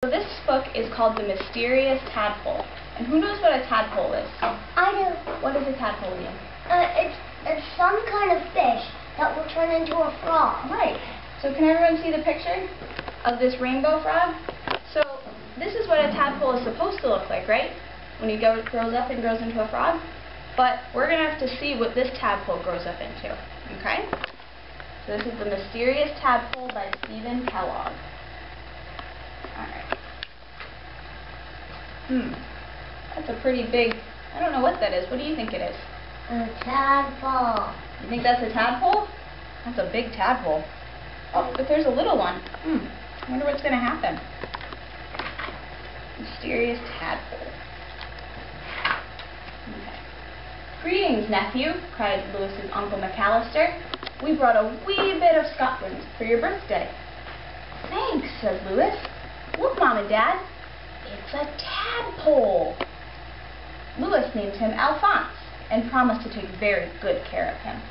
So this book is called The Mysterious Tadpole. And who knows what a tadpole is? I do. What is a tadpole, Liam? It's some kind of fish that will turn into a frog. Right. So can everyone see the picture of this rainbow frog? So this is what a tadpole is supposed to look like, right? When he grows up and grows into a frog. But we're going to have to see what this tadpole grows up into. Okay? So this is The Mysterious Tadpole by Stephen Kellogg. Alright. That's a pretty big, I don't know what that is. What do you think it is? A tadpole. You think that's a tadpole? That's a big tadpole. Oh, but there's a little one. I wonder what's going to happen. Mysterious Tadpole. Okay. Greetings, nephew, cried Lewis's Uncle McAllister. We brought a wee bit of Scotland for your birthday. Thanks, said Lewis. Look, Mom and Dad. It's a tadpole. Lewis named him Alphonse and promised to take very good care of him.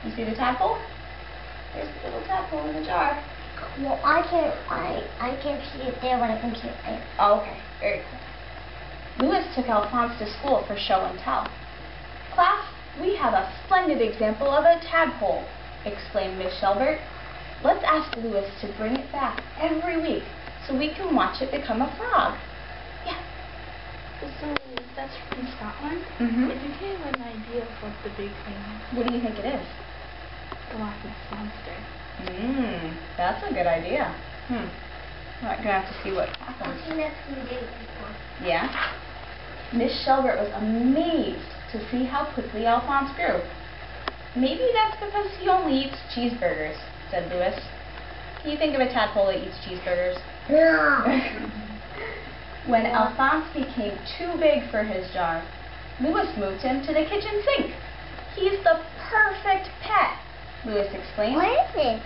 You see the tadpole? There's the little tadpole in the jar. Well, I can't see it there, but I can see it there. Oh, okay. Very cool. Lewis took Alphonse to school for show and tell. Class, we have a splendid example of a tadpole, exclaimed Miss Shelbert. Let's ask Lewis to bring it back every week so we can watch it become a frog. Yeah. So that's from Scotland? Mm-hmm. If you gave an idea of what the big thing is, What do you think it is? the Loch Ness Monster. That's a good idea. Well, I'm gonna have to see what happens. I think that's what we did before. Yeah? Miss Shelbert was amazed to see how quickly Alphonse grew. Maybe that's because he only eats cheeseburgers, said Lewis. Can you think of a tadpole that eats cheeseburgers? No. When Alphonse became too big for his jar, Lewis moved him to the kitchen sink. He's the perfect pet, Lewis exclaimed. What is it?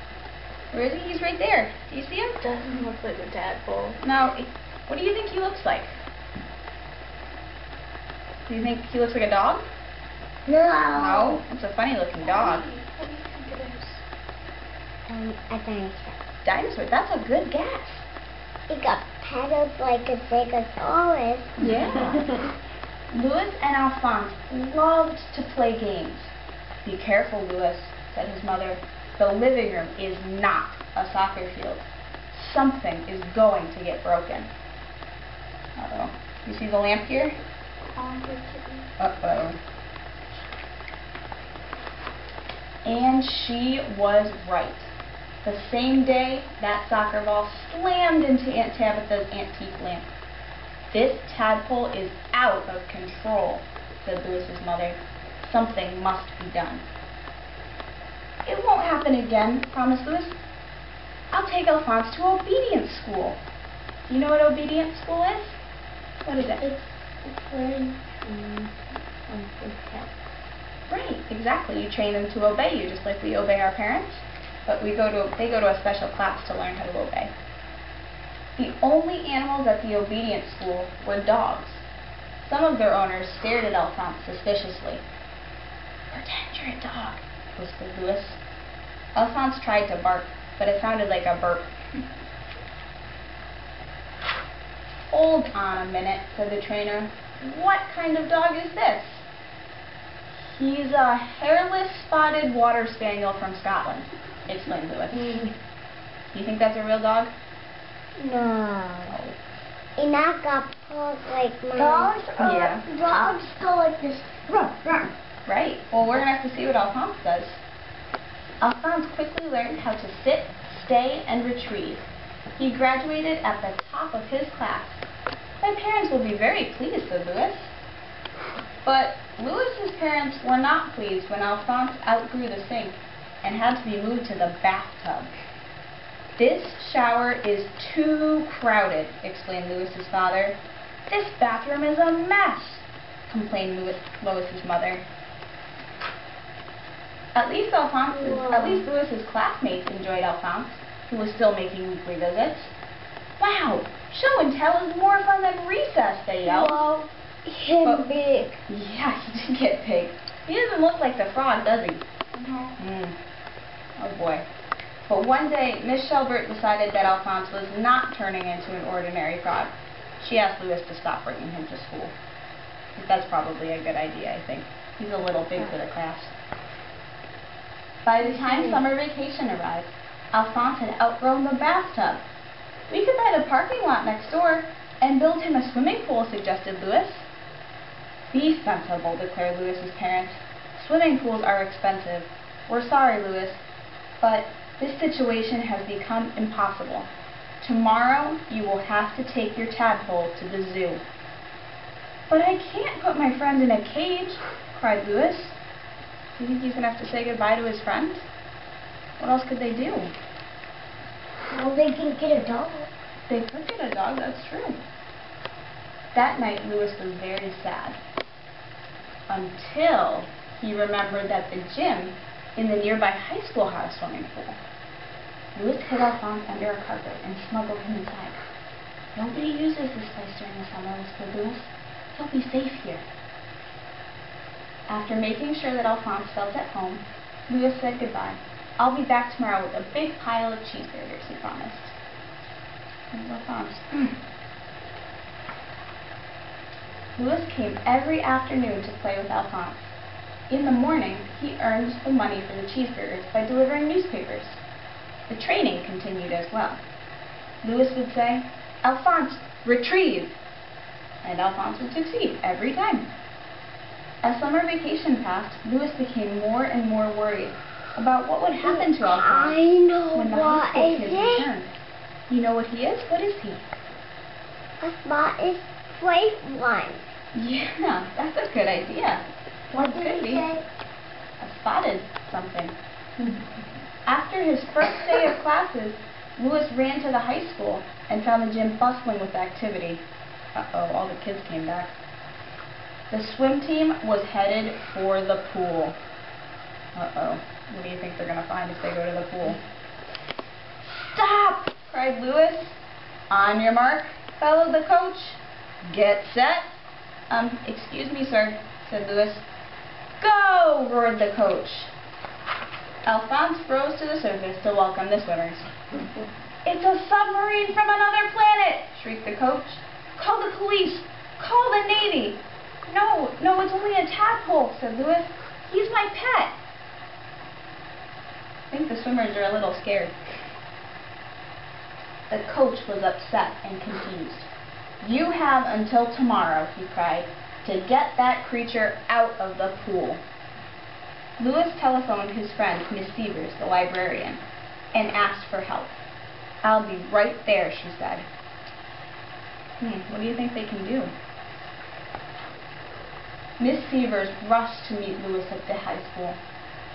Where is he? He's right there. Do you see him? Doesn't look like a tadpole. Now, what do you think he looks like? Do you think he looks like a dog? No. No, it's a funny looking dog. What do you think it is? A dinosaur. Dinosaur, that's a good guess. It got petals like a stegosaurus. Yeah. Lewis and Alphonse loved to play games. Be careful, Lewis, said his mother. The living room is not a soccer field. Something is going to get broken. Uh-oh. You see the lamp here? Uh-oh. And she was right. The same day, that soccer ball slammed into Aunt Tabitha's antique lamp. This tadpole is out of control, said Lewis's mother. Something must be done. It won't happen again, promised Lewis. I'll take Alphonse to obedience school. Do you know what obedience school is? What is it? It's where you Right, exactly. You train them to obey you, just like we obey our parents. But they go to a special class to learn how to obey. The only animals at the obedience school were dogs. Some of their owners stared at Alphonse suspiciously. Pretend you're a dog, whispered Lewis. Alphonse tried to bark, but it sounded like a burp. Hold on a minute, said the trainer. What kind of dog is this? He's a hairless spotted water spaniel from Scotland, explained Lewis. You think that's a real dog? No. And that got pulled like my... Yeah. Dogs go like this. Right. Well, we're going to have to see what Alphonse does. Alphonse quickly learned how to sit, stay, and retrieve. He graduated at the top of his class. My parents will be very pleased, said Lewis. But Lewis's parents were not pleased when Alphonse outgrew the sink and had to be moved to the bathtub. This shower is too crowded, explained Lewis's father. This bathroom is a mess, complained Lewis's mother. At least Lewis's classmates enjoyed Alphonse, who was still making weekly visits. Wow, show and tell is more fun than recess, they yelled. Well, he's big. Yeah, he did get big. He doesn't look like the frog, does he? No. Oh boy. But one day, Miss Shelbert decided that Alphonse was not turning into an ordinary frog. She asked Louis to stop bringing him to school. That's probably a good idea, I think. He's a little big for the class. By the time summer vacation arrived, Alphonse had outgrown the bathtub. We could buy the parking lot next door and build him a swimming pool, suggested Louis. Be sensible, declared Louis's parents. Swimming pools are expensive. We're sorry, Louis, but this situation has become impossible. Tomorrow you will have to take your tadpole to the zoo. But I can't put my friend in a cage, cried Louis. Do you think he's going to have to say goodbye to his friends? What else could they do? Well, they can get a dog. They could get a dog, that's true. That night, Louis was very sad. Until he remembered that the gym in the nearby high school had a swimming pool. Louis hid Alphonse under a carpet and smuggled him inside. Nobody uses this place during the summer, whispered Louis. He'll be safe here. After making sure that Alphonse felt at home, Louis said goodbye. I'll be back tomorrow with a big pile of cheeseburgers, he promised. There's Alphonse. Louis came every afternoon to play with Alphonse. In the morning, he earned the money for the cheeseburgers by delivering newspapers. The training continued as well. Louis would say, Alphonse, retrieve! And Alphonse would succeed every time. As summer vacation passed, Louis became more and more worried about what would happen to Alphonse when the high school kids returned. You know what he is? What is he? A spot is brave one. Yeah, that's a good idea. What did he say? A spotted something. After his first day of classes, Louis ran to the high school and found the gym bustling with activity. Uh-oh, all the kids came back. The swim team was headed for the pool. Uh-oh, what do you think they're going to find if they go to the pool? Stop! Cried Louis. On your mark, bellowed the coach. Get set. Excuse me, sir, said Louis. Go! Roared the coach. Alphonse rose to the surface to welcome the swimmers. It's a submarine from another planet! Shrieked the coach. Call the police! Call the Navy! No, it's only a tadpole, said Louis. He's my pet. I think the swimmers are a little scared. The coach was upset and confused. You have until tomorrow, he cried, to get that creature out of the pool. Louis telephoned his friend, Miss Severs, the librarian, and asked for help. I'll be right there, she said. What do you think they can do? Miss Severs rushed to meet Louis at the high school.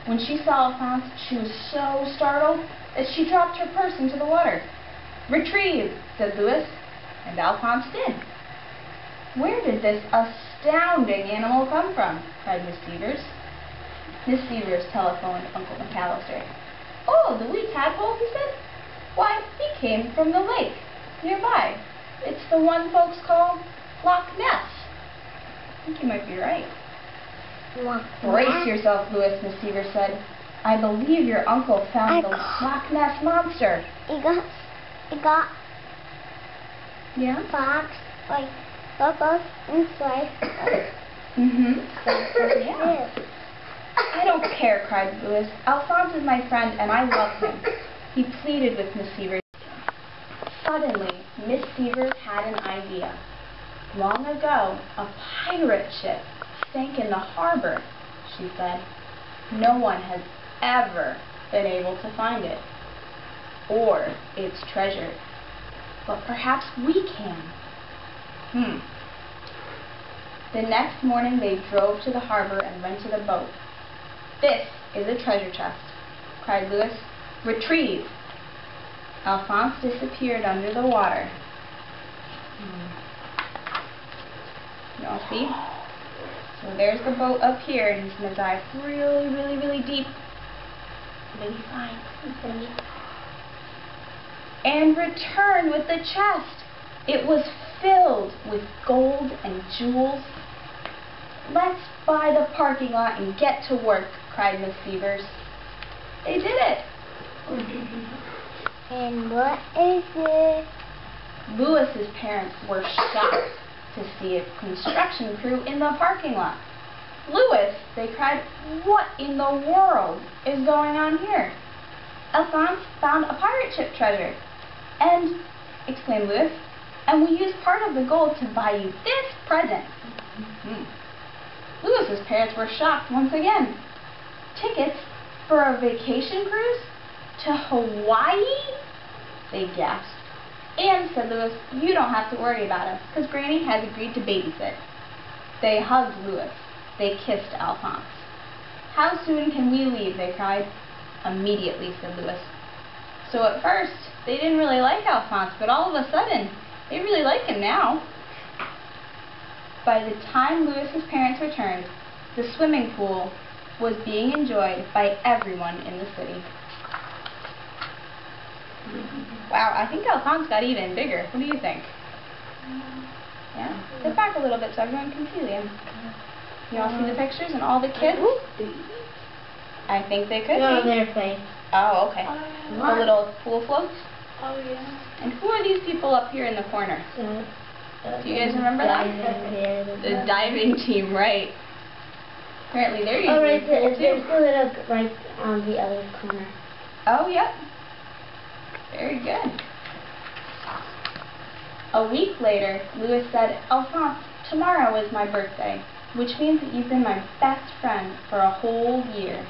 When she saw Alphonse, she was so startled that she dropped her purse into the water. Retrieve, said Louis, and Alphonse did. Where did this astounding animal come from? Cried Miss Severs. Miss Severs telephoned Uncle McAllister. Oh, the wee tadpole, he said. Why, he came from the lake nearby. It's the one folks call Loch Ness. I think you might be right. Brace yourself, Louis, Miss Severs said. I believe your uncle found the Loch Ness monster. It got fox, like bubbles inside. Yeah. I don't care, cried Louis. Alphonse is my friend and I love him. He pleaded with Miss Severs. Suddenly, Miss Severs had an idea. Long ago, a pirate ship sank in the harbor, she said. No one has ever been able to find it, or its treasure. But perhaps we can. The next morning they drove to the harbor and rented a boat. This is a treasure chest, cried Louis. Retrieve! Alphonse disappeared under the water. You all see? So there's the boat up here, and he's going to dive really, really, really deep. What did he find? And return with the chest. It was filled with gold and jewels. Let's buy the parking lot and get to work, cried Miss Severs. They did it. And what is it? Lewis's parents were shocked to see a construction crew in the parking lot. Lewis, they cried, what in the world is going on here? Alphonse found a pirate ship treasure. And, exclaimed Lewis, and we used part of the gold to buy you this present. Lewis's parents were shocked once again. Tickets for a vacation cruise to Hawaii? They gasped. And, said Lewis, you don't have to worry about us, because Granny has agreed to babysit. They hugged Lewis. They kissed Alphonse. How soon can we leave? They cried. Immediately, said Lewis. So at first, they didn't really like Alphonse, but all of a sudden, they really like him now. By the time Lewis's parents returned, the swimming pool was being enjoyed by everyone in the city. Wow, I think Alphonse got even bigger. What do you think? Yeah? Sit back a little bit so everyone can see him. You all see the pictures and all the kids? I think they could No, be. their face. Oh, okay. The little pool floats? Oh, yeah. And who are these people up here in the corner? Do you guys remember that? The diving team, right. Apparently they're using right the there. pool There's too. a little right on the other corner. Oh, yep. Very good. A week later, Lewis said, Alphonse, tomorrow is my birthday, which means that you've been my best friend for a whole year.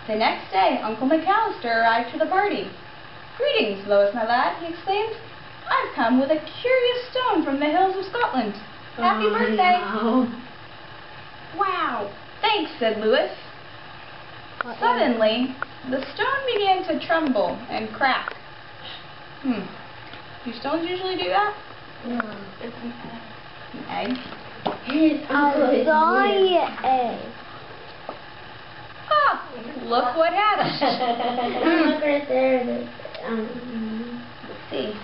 The next day, Uncle McAllister arrived to the party. Greetings, Lewis, my lad, he exclaimed. I've come with a curious stone from the hills of Scotland. Happy birthday! No. Wow! Thanks, said Lewis. Suddenly, the stone began to tremble and crack. Do stones usually do that? No. It's an egg. An egg? His uncle is weird. Ah! Look what happened. Look right there. Let's see.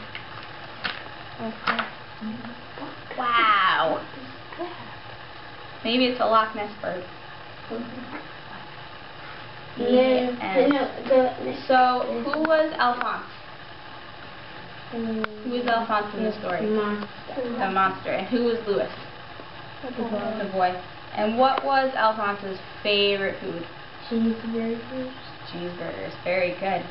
Wow! Maybe it's a Loch Ness bird. So, who was Alphonse? Who was Alphonse in the story? The monster. And who was Lewis? The boy. And what was Alphonse's favorite food? Cheeseburgers. Cheeseburgers. Very good.